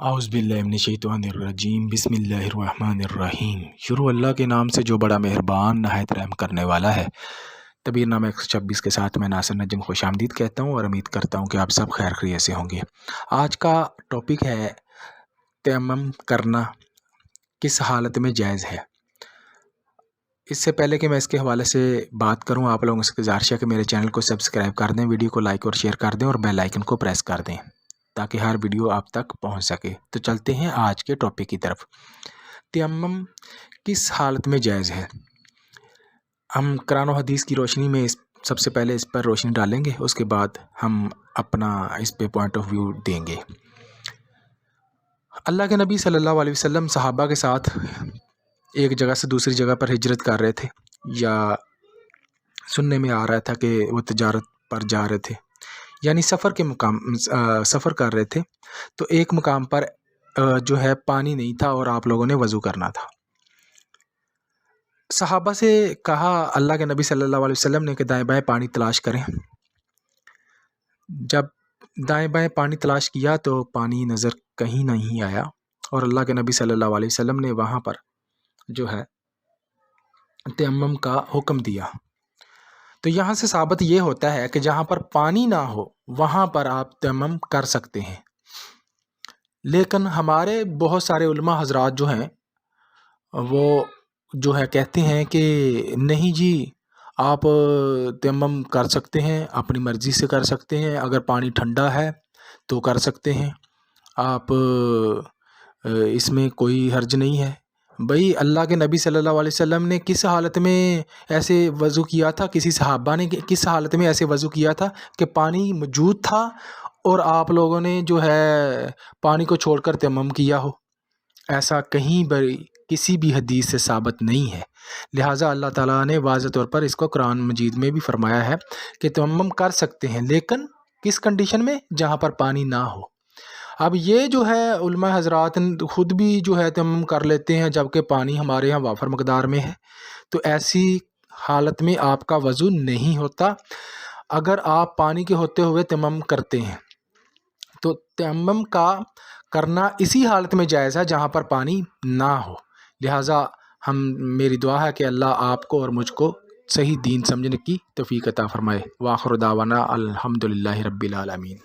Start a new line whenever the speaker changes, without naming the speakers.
اعوذ باللہ من الشیطان الرجیم بسم اللہ الرحمن الرحیم۔ شروع اللہ کے نام سے جو بڑا مہربان نہایت رحم کرنے والا ہے۔ تبیر نامہ 126 کے ساتھ میں ناصر نجم خوش آمدید کہتا ہوں اور امید کرتا ہوں کہ آپ سب خیر خیریت سے ہوں گے۔ آج کا ٹاپک ہے تیمم کرنا کس حالت میں جائز ہے۔ اس سے پہلے کہ میں اس کے حوالے سے بات کروں، آپ لوگوں سے گزارش ہے کہ میرے چینل کو سبسکرائب کر دیں، ویڈیو کو لائک اور شیئر کر دیں اور بیل آئیکن کو پریس کر دیں تاکہ ہر ویڈیو آپ تک پہنچ سکے۔ تو چلتے ہیں آج کے ٹاپک کی طرف۔ تیمم کس حالت میں جائز ہے۔ ہم قرآن و حدیث کی روشنی میں سب سے پہلے اس پر روشنی ڈالیں گے، اس کے بعد ہم اپنا اس پہ پوائنٹ آف ویو دیں گے۔ اللہ کے نبی صلی اللہ علیہ وسلم صحابہ کے ساتھ ایک جگہ سے دوسری جگہ پر ہجرت کر رہے تھے، یا سننے میں آ رہا تھا کہ وہ تجارت پر جا رہے تھے، یعنی سفر کر رہے تھے۔ تو ایک مقام پر جو ہے پانی نہیں تھا اور آپ لوگوں نے وضو کرنا تھا۔ صحابہ سے کہا اللہ کے نبی صلی اللہ علیہ وسلم نے کہ دائیں بائیں پانی تلاش کریں۔ جب دائیں بائیں پانی تلاش کیا تو پانی نظر کہیں نہیں آیا، اور اللہ کے نبی صلی اللہ علیہ وسلم نے وہاں پر جو ہے تیمم کا حکم دیا۔ تو یہاں سے ثابت یہ ہوتا ہے کہ جہاں پر پانی نہ ہو وہاں پر آپ تیمم کر سکتے ہیں، لیکن ہمارے بہت سارے علماء حضرات جو ہیں وہ جو ہے کہتے ہیں کہ نہیں جی، آپ تیمم کر سکتے ہیں، اپنی مرضی سے کر سکتے ہیں، اگر پانی ٹھنڈا ہے تو کر سکتے ہیں آپ، اس میں کوئی حرج نہیں ہے۔ بھئی اللہ کے نبی صلی اللہ علیہ وسلم نے کس حالت میں ایسے وضو کیا تھا، کسی صحابہ نے کس حالت میں ایسے وضو کیا تھا کہ پانی موجود تھا اور آپ لوگوں نے جو ہے پانی کو چھوڑ کر تیمم کیا ہو؟ ایسا کہیں بھی کسی بھی حدیث سے ثابت نہیں ہے۔ لہٰذا اللہ تعالیٰ نے واضح طور پر اس کو قرآن مجید میں بھی فرمایا ہے کہ تیمم کر سکتے ہیں، لیکن کس کنڈیشن میں؟ جہاں پر پانی نہ ہو۔ اب یہ جو ہے علماء حضرات خود بھی جو ہے تیمم کر لیتے ہیں جبکہ پانی ہمارے ہاں وافر مقدار میں ہے، تو ایسی حالت میں آپ کا وضو نہیں ہوتا۔ اگر آپ پانی کے ہوتے ہوئے تیمم کرتے ہیں تو تیمم کا کرنا اسی حالت میں جائز ہے جہاں پر پانی نہ ہو۔ لہٰذا میری دعا ہے کہ اللہ آپ کو اور مجھ کو صحیح دین سمجھنے کی توفیق عطا فرمائے۔ وآخر دعوانا الحمدللہ رب العالمین۔